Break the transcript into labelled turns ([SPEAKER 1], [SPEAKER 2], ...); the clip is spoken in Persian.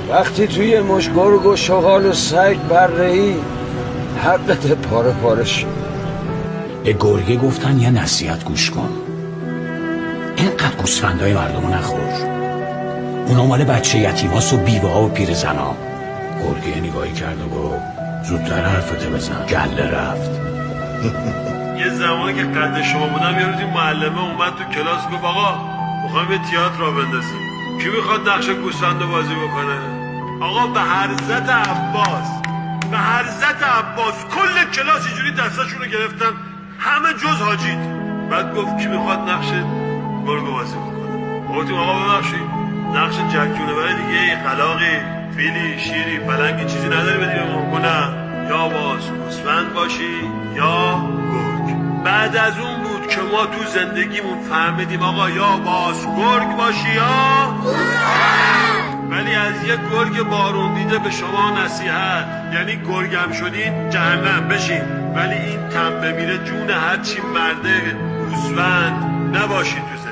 [SPEAKER 1] وقتی توی مش گرگ و شغال و سگ برهی حقت پاره پاره شد.
[SPEAKER 2] به گرگه گفتن یه نصیحت گوش کن، اینقدر گوسفندای مردمو نخور، اونا مال بچه یتیماست و بیوه ها و پیر زنا. گرگه نگاهی کرد و گفت زودتر حرفته بزن، گله رفت.
[SPEAKER 3] یه زمانی که قد شما بودم یه روزی معلمه اومد تو کلاس گفت آقا میخوایم یه تئاتر را بندازیم، کی میخواد نقش گوسفند رو بازی بکنه؟ آقا به حضرت عباس، به حضرت عباس کل کلاس اینجوری دستاشون رو گرفتن، همه جز حاجید. بعد گفت کی میخواد نقش گرگ بازی بکنه؟ گفتیم آقا ببخشید نقش جکونه برای دیگه خلاقی فیلی شیری پلنگی چیزی نداری بدیم ما کنه، یا باز گوسفند باشی یا گرگ. بعد از اون بود که ما تو زندگیمون فهمیدیم آقا یا باز گرگ باشی یا ولی از یه گرگ بارون دیده به شما نصیحت، یعنی گرگم شدین جهنم بشین، ولی این تن بمیره جون هرچی مرده گوسفند نباشید تو